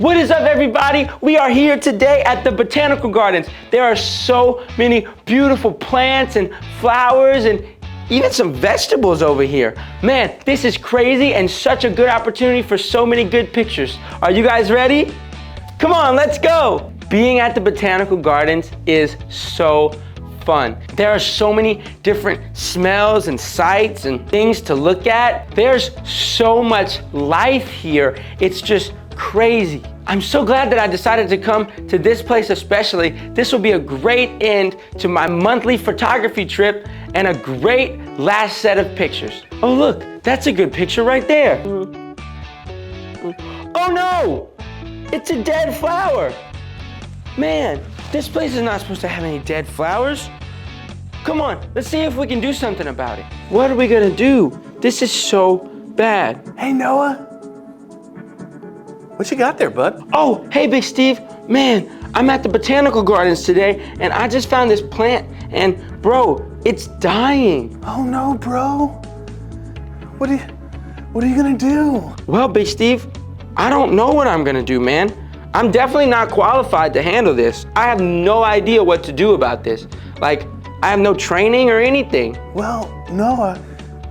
What is up, everybody? We are here today at the Botanical Gardens. There are so many beautiful plants and flowers and even some vegetables over here. Man, this is crazy and such a good opportunity for so many good pictures. Are you guys ready? Come on, let's go. Being at the Botanical Gardens is so fun. There are so many different smells and sights and things to look at. There's so much life here. It's just crazy. I'm so glad that I decided to come to this place especially. This will be a great end to my monthly photography trip and a great last set of pictures. Oh look, that's a good picture right there. Oh no! It's a dead flower. Man, this place is not supposed to have any dead flowers. Come on, let's see if we can do something about it. What are we gonna do? This is so bad. Hey, Noah. What you got there, bud? Oh, hey, Big Steve. Man, I'm at the Botanical Gardens today, and I just found this plant, and bro, it's dying. Oh no, bro. What are you gonna do? Well, Big Steve, I don't know what I'm gonna do, man. I'm definitely not qualified to handle this. I have no idea what to do about this. Like, I have no training or anything. Well, Noah,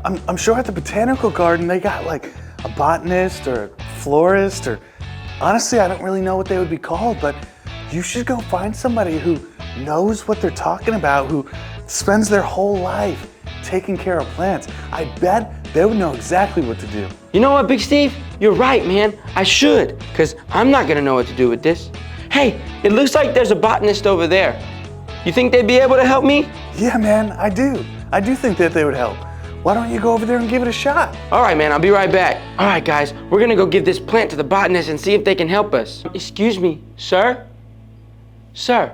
I'm sure at the Botanical Garden they got like a botanist or a florist, or honestly, I don't really know what they would be called, but you should go find somebody who knows what they're talking about, who spends their whole life taking care of plants. I bet they would know exactly what to do. You know what, Big Steve? You're right, man. I should, because I'm not gonna know what to do with this. Hey, it looks like there's a botanist over there. You think they'd be able to help me? Yeah, man, I do. I do think that they would help. Why don't you go over there and give it a shot? All right, man, I'll be right back. All right, guys, we're gonna go give this plant to the botanist and see if they can help us. Excuse me, sir? Sir?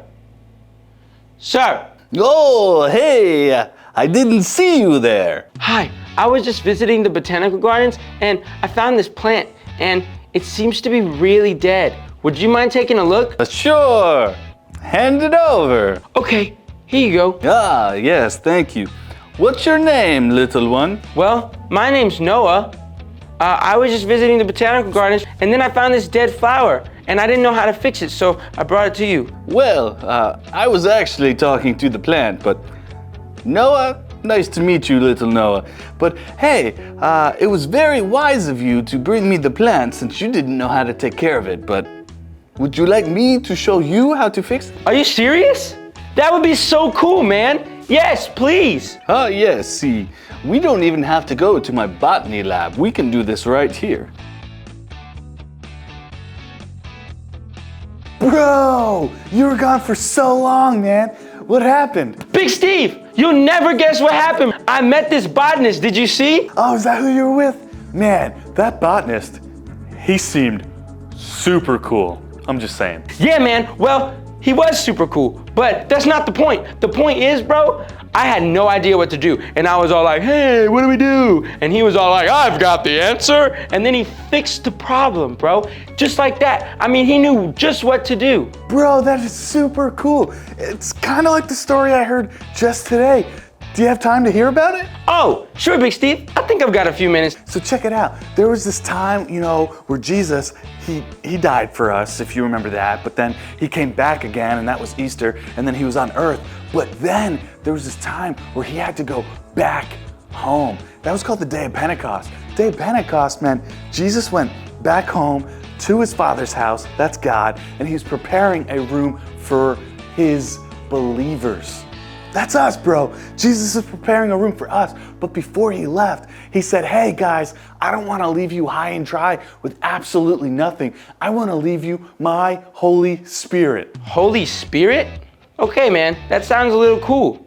Sir? Oh, hey, I didn't see you there. Hi, I was just visiting the Botanical Gardens and I found this plant and it seems to be really dead. Would you mind taking a look? Sure, hand it over. Okay, here you go. Ah, yes, thank you. What's your name, little one? Well, my name's Noah. I was just visiting the Botanical Gardens and then I found this dead flower and I didn't know how to fix it, so I brought it to you. Well, I was actually talking to the plant, but Noah, nice to meet you, little Noah. But hey, it was very wise of you to bring me the plant since you didn't know how to take care of it, but would you like me to show you how to fix it? Are you serious? That would be so cool, man. Yes, please. Yes, see, we don't even have to go to my botany lab. We can do this right here. Bro, you were gone for so long, man. What happened? Big Steve, you'll never guess what happened. I met this botanist, did you see? Oh, is that who you were with? Man, that botanist, he seemed super cool. I'm just saying. Yeah, man, well, he was super cool, but that's not the point. The point is, bro, I had no idea what to do. And I was all like, hey, what do we do? And he was all like, I've got the answer. And then he fixed the problem, bro. Just like that. I mean, he knew just what to do. Bro, that is super cool. It's kind of like the story I heard just today. Do you have time to hear about it? Oh, sure, Big Steve. I think I've got a few minutes. So check it out. There was this time, where Jesus, he died for us, if you remember that, but then he came back again, and that was Easter, and then he was on earth. But then there was this time where he had to go back home. That was called the Day of Pentecost. Day of Pentecost meant Jesus went back home to his Father's house, that's God, and he was preparing a room for his believers. That's us, bro. Jesus is preparing a room for us. But before he left, he said, hey guys, I don't want to leave you high and dry with absolutely nothing. I want to leave you my Holy Spirit. Holy Spirit? Okay, man, that sounds a little cool.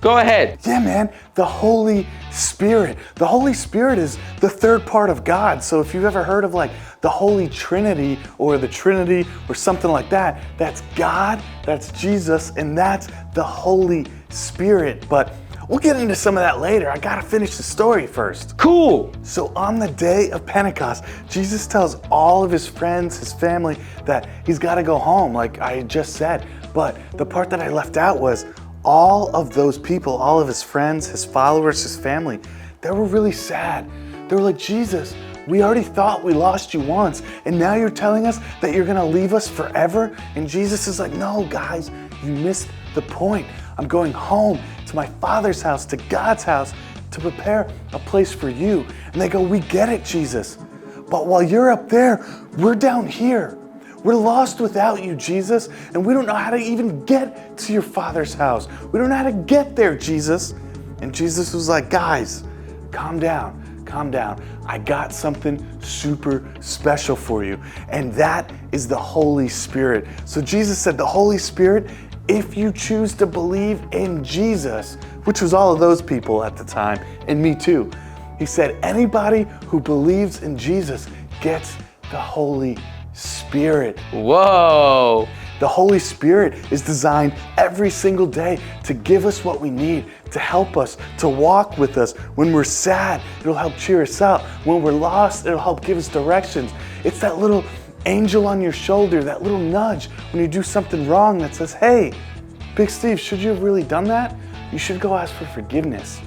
Go ahead. Yeah, man, the Holy Spirit. The Holy Spirit is the third part of God. So if you've ever heard of like the Holy Trinity or the Trinity or something like that, that's God, that's Jesus, and that's the Holy Spirit. But we'll get into some of that later. I gotta finish the story first. Cool. So on the day of Pentecost, Jesus tells all of his friends, his family, that he's gotta go home, like I just said. But the part that I left out was all of those people, all of his friends, his followers, his family, they were really sad. They were like, Jesus, We already thought we lost you once, and now you're telling us that you're gonna leave us forever? And Jesus is like, no, guys, you missed the point. I'm going home to my Father's house, to God's house, to prepare a place for you. And they go, we get it, Jesus. But while you're up there, we're down here. We're lost without you, Jesus, and we don't know how to even get to your Father's house. We don't know how to get there, Jesus. And Jesus was like, guys, calm down, calm down. I got something super special for you, and that is the Holy Spirit. So Jesus said, the Holy Spirit, if you choose to believe in Jesus, which was all of those people at the time, and me too, he said, anybody who believes in Jesus gets the Holy Spirit. Whoa. The Holy Spirit is designed every single day to give us what we need, to help us, to walk with us. When we're sad, it'll help cheer us up. When we're lost, it'll help give us directions. It's that little angel on your shoulder, that little nudge when you do something wrong that says, hey, Big Steve, should you have really done that? You should go ask for forgiveness.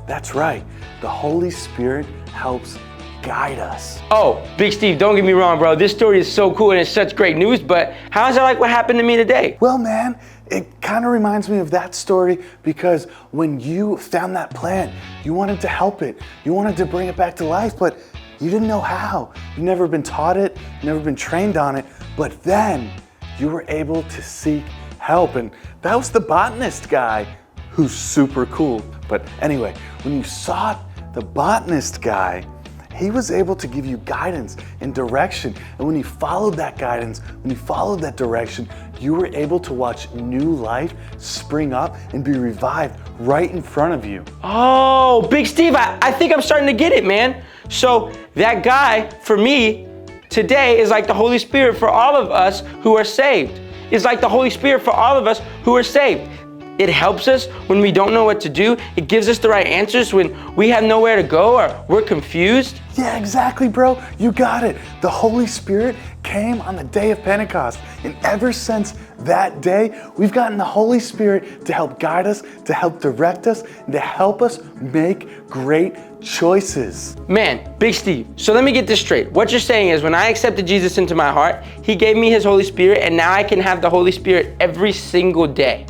That's right. The Holy Spirit helps guide us. Oh, Big Steve, don't get me wrong, bro. This story is so cool and it's such great news, but how is it like what happened to me today? Well, man, it kind of reminds me of that story because when you found that plant, you wanted to help it. You wanted to bring it back to life, but you didn't know how. You've never been taught it, never been trained on it, but then you were able to seek help. And that was the botanist guy who's super cool. But anyway, when you sought the botanist guy, he was able to give you guidance and direction. And when you followed that guidance, when you followed that direction, you were able to watch new life spring up and be revived right in front of you. Oh, Big Steve, I think I'm starting to get it, man. So that guy, for me, today is like the Holy Spirit for all of us who are saved. It's like the Holy Spirit for all of us who are saved. It helps us when we don't know what to do. It gives us the right answers when we have nowhere to go or we're confused. Yeah, exactly, bro. You got it. The Holy Spirit came on the day of Pentecost. And ever since that day, we've gotten the Holy Spirit to help guide us, to help direct us, and to help us make great choices. Man, Big Steve, so let me get this straight. What you're saying is when I accepted Jesus into my heart, he gave me his Holy Spirit, and now I can have the Holy Spirit every single day.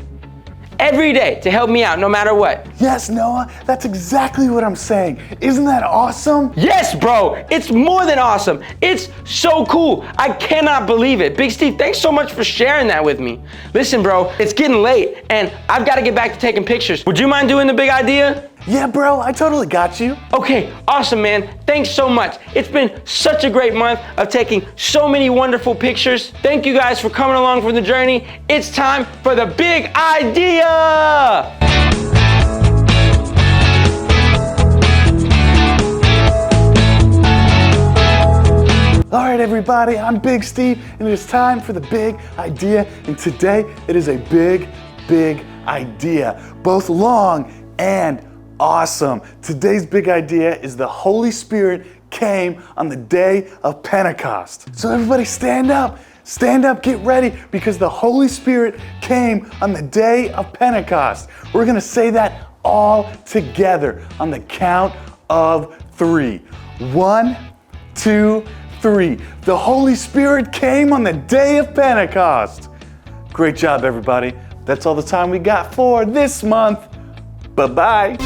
Every day to help me out no matter what. Yes, Noah, that's exactly what I'm saying. Isn't that awesome? Yes, bro, it's more than awesome. It's so cool. I cannot believe it. Big Steve, thanks so much for sharing that with me. Listen, bro, it's getting late and I've got to get back to taking pictures. Would you mind doing the big idea? Yeah, bro, I totally got you. Okay, awesome, man. Thanks so much. It's been such a great month of taking so many wonderful pictures. Thank you guys for coming along for the journey. It's time for the big idea. All right, everybody, I'm Big Steve, and it's time for the big idea. And today, it is a big, big idea, both long and awesome. Today's big idea is the Holy Spirit came on the day of Pentecost. So everybody stand up, get ready, because the Holy Spirit came on the day of Pentecost. We're gonna say that all together on the count of 3. 1, 2, 3. The Holy Spirit came on the day of Pentecost. Great job, everybody. That's all the time we got for this month. Bye-bye.